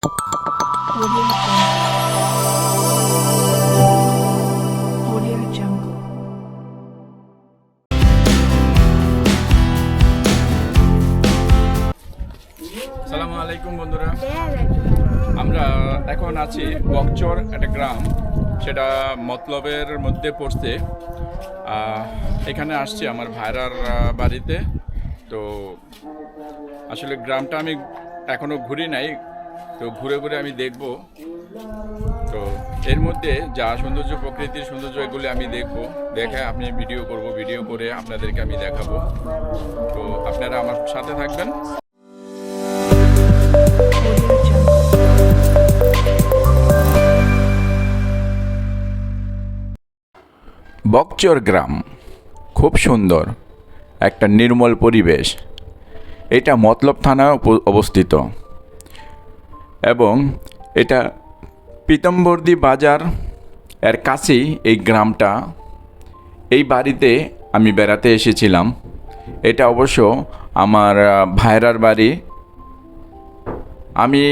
Audio Jungle. Audio Jungle. আসসালামু আলাইকুম বন্ধুরা, আমরা এখন আছি বকচর, একটা গ্রাম, সেটা মতলবের মধ্যে পড়ছে। এখানে আসছি আমার ভাইরার বাড়িতে। তো আসলে গ্রামটা আমি এখনও ঘুরি নাই, তো ঘুরে ঘুরে আমি দেখব। তো এর মধ্যে যা সৌন্দর্য, প্রকৃতির সৌন্দর্য, এগুলি আমি দেখে আমি ভিডিও করব, ভিডিও করে আপনাদেরকে আমি দেখাবো। তো আপনারা আমার সাথে থাকবেন। Audio Jungle. বকচর গ্রাম খুব সুন্দর, একটা নির্মল পরিবেশ। এটা মতলব থানায় অবস্থিত এবং এটা পীতাম্বরদী বাজার এর কাছেই এই গ্রামটা। এই বাড়িতে আমি বেড়াতে এসেছিলাম। এটা অবশ্য আমার ভাইরার বাড়ি। আমি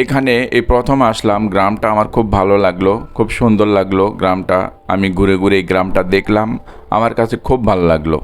এখানে এই প্রথম আসলাম। গ্রামটা আমার খুব ভালো লাগলো, খুব সুন্দর লাগলো গ্রামটা। আমি ঘুরে ঘুরে এই গ্রামটা দেখলাম, আমার কাছে খুব ভালো লাগলো।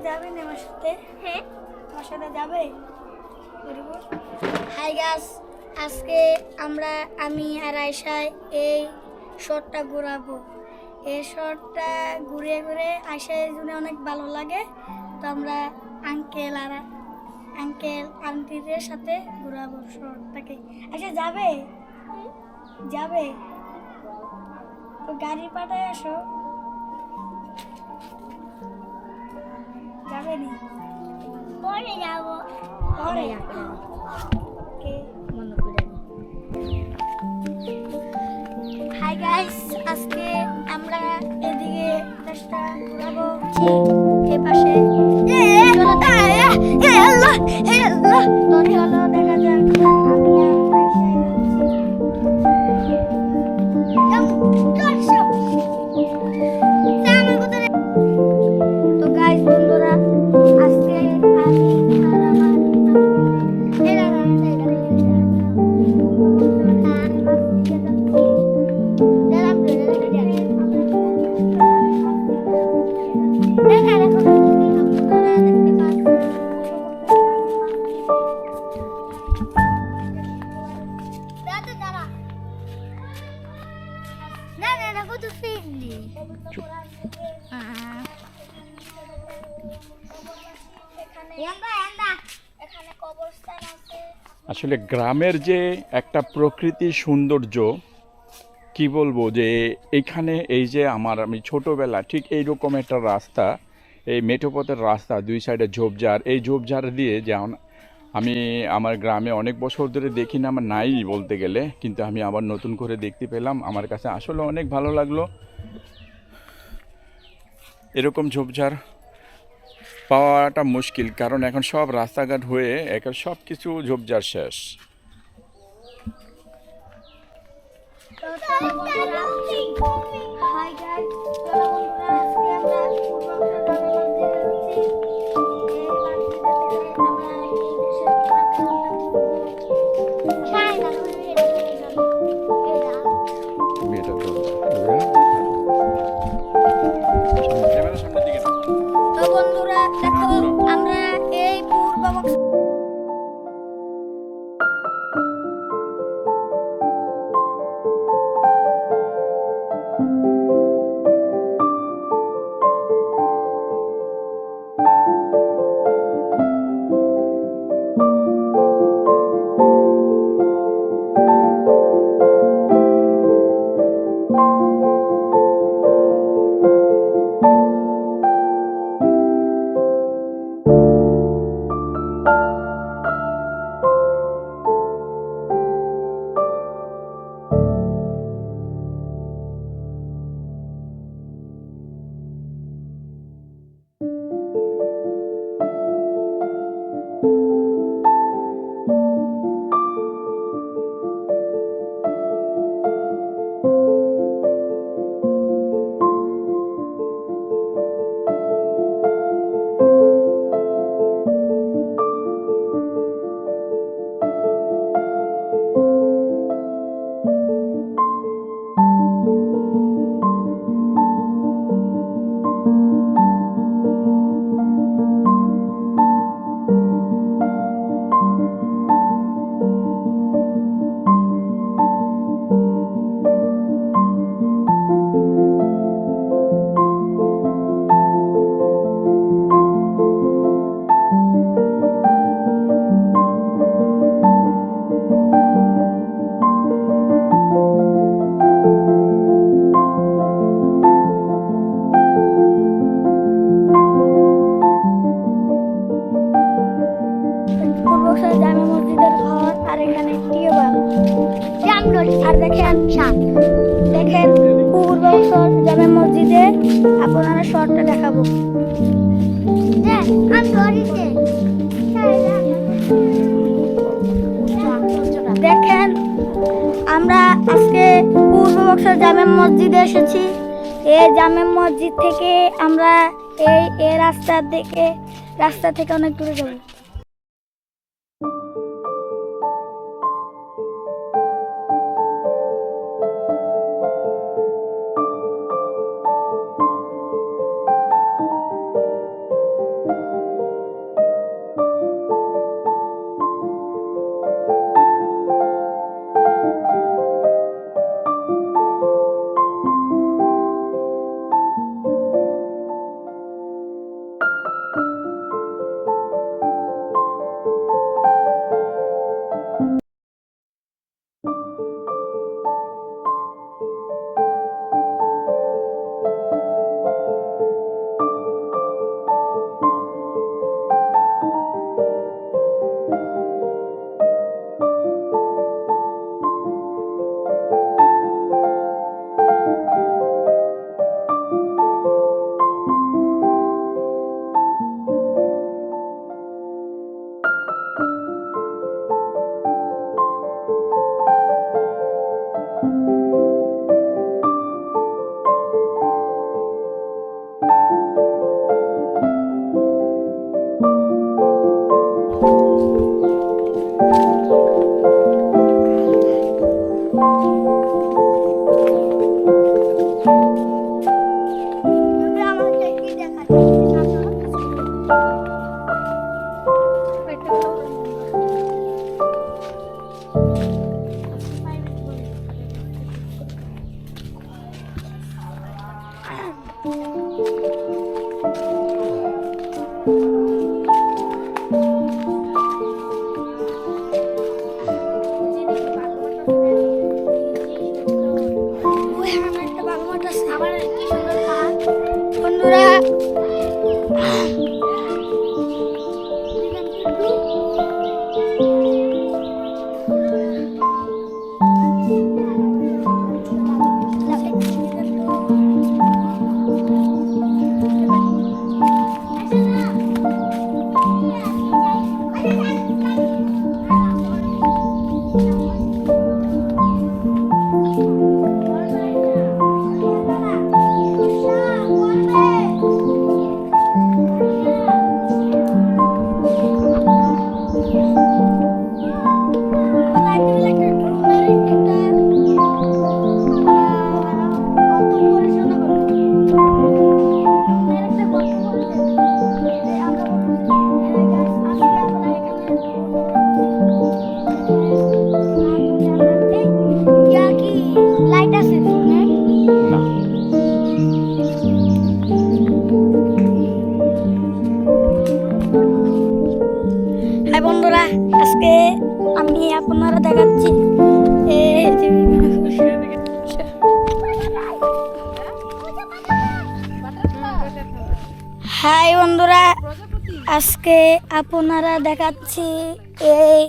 যাবেন আমার সাথে? হ্যাঁ, আমার সাথে যাবে? হাই গাইস, আজকে আমি আর আয়শায় এই শহরটা ঘোরাবো। এই শহরটা ঘুরে ঘুরে আয়শার জন্য অনেক ভালো লাগে। তো আমরা আঙ্কেল আন্টিদের সাথে ঘোরাবো শহরটাকে। আচ্ছা, যাবে? যাবে তো গাড়ি পাঠায় আসো। যাবে নি? পরে যাব। পরে ওকে, মনে করে। হাই গাইস, আজকে আমরা এদিকে দেশটা ঘোরাবো। এই পাশে আল্লাহ তো চলো দেখা যাক। আমি আর আয়শা তো গাইস বন্ধুরা, আজকে আমি আর আমার এখানে কবরস্থান আছে। আসলে গ্রামের যে একটা প্রকৃতির সৌন্দর্য, কি বলবো, যে এইখানে এই যে আমি ছোটোবেলা ঠিক এইরকম একটা রাস্তা, এই মেঠোপথের রাস্তা, দুই সাইডে ঝোপঝাড়, এই ঝোপঝাড় দিয়ে যেমন আমি আমার গ্রামে অনেক বছর ধরে দেখি না, আমার নাই বলতে গেলে, কিন্তু আমি আবার নতুন করে দেখতে পেলাম। আমার কাছে আসলে অনেক ভালো লাগলো। এরকম ঝোপঝাড় পাওয়াটা মুশকিল, কারণ এখন সব রাস্তাঘাট হয়ে এখন সব কিছু ঝোপঝাড় শেষ। হাই গাইস, চলো বন্ধুরা, আজকে আমরা পূর্বাঞ্চল গ্রামের মধ্যে যাচ্ছি। এই বাড়িটা থেকে আমরা এই দেশের পুরাতনটা মেয়েটা তো ক্যামেরার সামনের দিকে না। তো বন্ধুরা দেখো, আমরা এই পূর্ব দেখেন পূর্ব বক্সর জামে মসজিদে আপনারা শর্টটা দেখাবো। দেখেন আমরা আজকে পূর্ব বক্সর জামে মসজিদে এসেছি। এই জামে মসজিদ থেকে আমরা এই রাস্তা থেকে অনেক দূরে যাবো। বন্ধুরা বন্ধুরা আজকে আমি আপনারা দেখাচ্ছি হাই বন্ধুরা আজকে আপনারা দেখাচ্ছি এই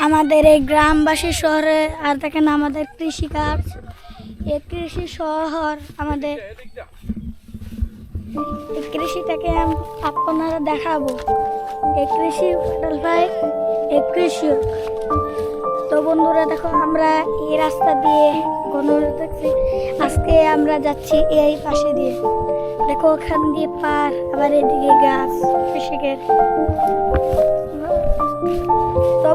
আমাদের এই গ্রামবাসী শহরে। আর দেখেন আমাদের কৃষিকাজ, এই কৃষি শহর আমাদের এই কৃষিটাকে আপনারা দেখাবো। এই কৃষি ভাই এই কৃষি। তো বন্ধুরা দেখো আমরা এই রাস্তা দিয়ে দেখছি। আজকে আমরা যাচ্ছি এই পাশে দিয়ে, দেখো ওখান দিয়ে পার, আবার এদিকে গাছ কৃষিকের। তো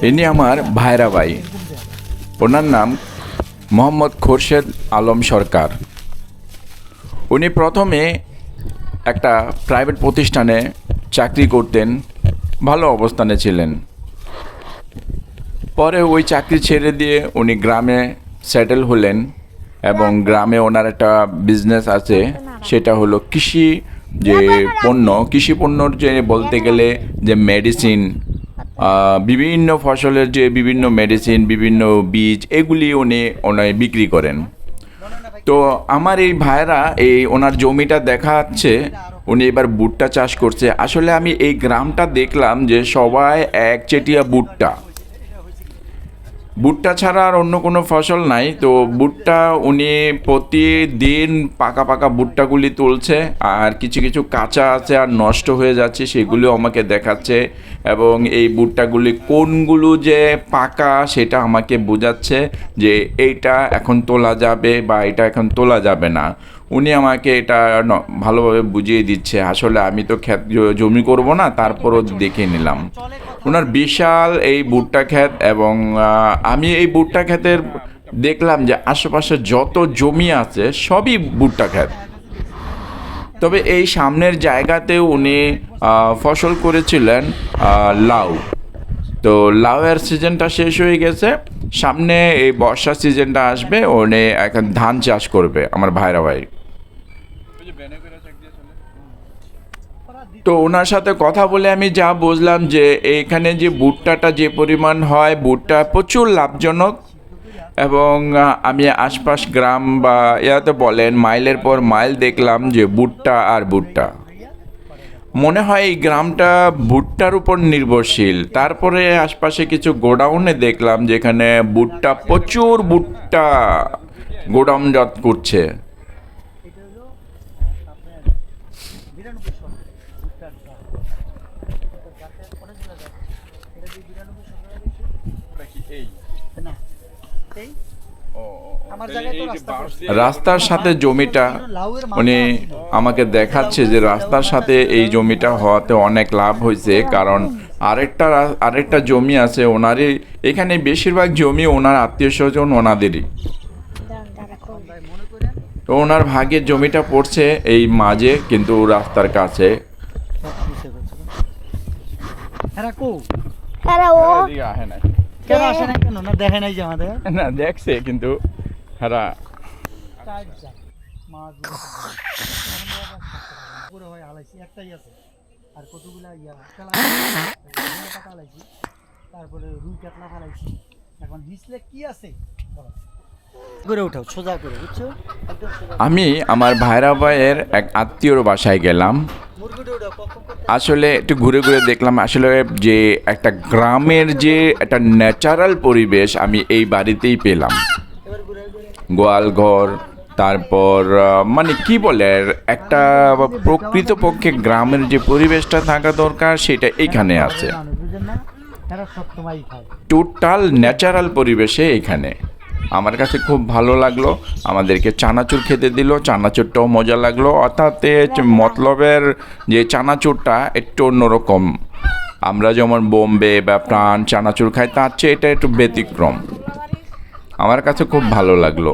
ইনি আমার ভাইরা ভাই। ওনার নাম মোহাম্মদ খোরশেদ আলম সরকার। উনি প্রথমে একটা প্রাইভেট প্রতিষ্ঠানে চাকরি করতেন, ভালো অবস্থানে ছিলেন। পরে ওই চাকরি ছেড়ে দিয়ে উনি গ্রামে সেটেল হলেন এবং গ্রামে ওনার একটা বিজনেস আছে, সেটা হলো কৃষি পণ্যর যে বলতে গেলে যে মেডিসিন, বিভিন্ন ফসলের যে বিভিন্ন মেডিসিন, বিভিন্ন বীজ, এগুলি উনি বিক্রি করেন। তো আমার এই ভাইরা ওনার জমিটা দেখাচ্ছে, উনি এবার ভুট্টা চাষ করছে। আসলে আমি এই গ্রামটা দেখলাম যে সবাই একচেটিয়া ভুট্টা ছাড়া আর অন্য কোনো ফসল নাই। তো ভুট্টা উনি প্রতিদিন পাকা ভুট্টাগুলি তুলছে, আর কিছু কিছু কাঁচা আছে আর নষ্ট হয়ে যাচ্ছে, সেগুলো আমাকে দেখাচ্ছে। এবং এই ভুট্টাগুলি কোনগুলো যে পাকা সেটা আমাকে বোঝাচ্ছে যে এইটা এখন তোলা যাবে বা এটা এখন তোলা যাবে না। উনি আমাকে এটা ভালোভাবে বুঝিয়ে দিচ্ছে। আসলে আমি তো জমি করব না, তারপরও দেখে নিলাম ওনার বিশাল এই ভুট্টা ক্ষেত। এবং আমি এই ভুট্টা ক্ষেতের দেখলাম যে আশেপাশে যত জমি আছে সবই ভুট্টা ক্ষেত। তবে এই সামনের জায়গাতে উনি ফসল করেছিলেন লাউ। তো লাউয়ের সিজনটা শেষ হয়ে গেছে, সামনে এই বর্ষা সিজনটা আসবে, উনি এখন ধান চাষ করবে আমার ভাইরা ভাই। তো ওনার সাথে কথা বলে আমি যা বুঝলাম যে এইখানে যে ভুট্টাটা যে পরিমাণ হয়, ভুট্টা প্রচুর লাভজনক। এবং আমি আশপাশ গ্রাম বা ইয়াতে বলেন মাইলের পর মাইল দেখলাম যে ভুট্টা আর ভুট্টা। মনে হয় এই গ্রামটা ভুট্টার উপর নির্ভরশীল। তারপরে আশপাশে কিছু গোডাউনে দেখলাম যেখানে প্রচুর ভুট্টা গোডাউনজাত করছে। রাস্তার সাথে জমিটা উনি আমাকে দেখাচ্ছে যে রাস্তার সাথে এই জমিটা হওয়াতে অনেক লাভ হয়েছে, কারণ আরেকটা জমি আছে ওনারই। এখানে বেশিরভাগ জমি ওনার আত্মীয় স্বজন ওনাদেরই। তো ওনার ভাগের জমিটা পড়ছে এই মাঝে, কিন্তু রাস্তার কাছে। কেন আসে না, কেন না দেখে নাই যে আমাদের না দেখছে, কিন্তু হারা একটাই আছে আর কতগুলা তারপরে রুই কাতলা ফালাইছি। এখন হিসলে কি আছে করে উঠাও সোজা করে, বুঝছো? আমি আমার ভাইরা ভাইয়ের এক আত্মীয়র বাসায় গেলাম। আসলে একটু ঘুরে ঘুরে দেখলাম আসলে যে একটা গ্রামের যে একটা ন্যাচারাল পরিবেশ আমি এই বাড়িতেই পেলাম। গোয়ালঘর, তারপর মানে কি বলে একটা প্রকৃতপক্ষে গ্রামের যে পরিবেশটা থাকা দরকার সেটা এখানে আছে। টোটাল ন্যাচারাল পরিবেশে এখানে আমার কাছে খুব ভালো লাগলো। আমাদেরকে চানাচুর খেতে দিল, চানাচুরটাও মজা লাগলো। অর্থাৎ মতলবের যে চানাচুরটা একটু অন্যরকম। আমরা যেমন বোম্বে বা প্রাণ চানাচুর খাই, তার চেয়ে এটা একটু ব্যতিক্রম। আমার কাছে খুব ভালো লাগলো।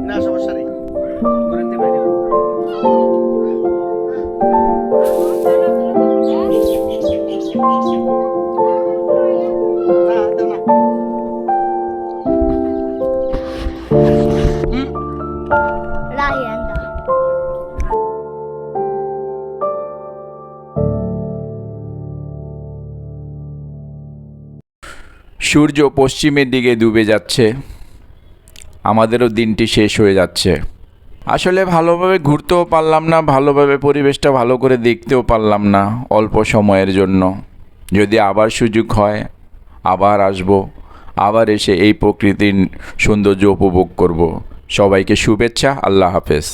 না সমস্যা নেই, ঘুরাতে পারি। সূর্য পশ্চিমের দিকে ডুবে যাচ্ছে, আমাদেরও দিনটি শেষ হয়ে যাচ্ছে। আসলে ভালোভাবে ঘুরতেও পারলাম না, ভালোভাবে পরিবেশটা ভালো করে দেখতেও পারলাম না অল্প সময়ের জন্য। যদি আবার সুযোগ হয় আবার আসব, আবার এসে এই প্রকৃতির সৌন্দর্য উপভোগ করব। সবাইকে শুভেচ্ছা, আল্লাহ হাফেজ।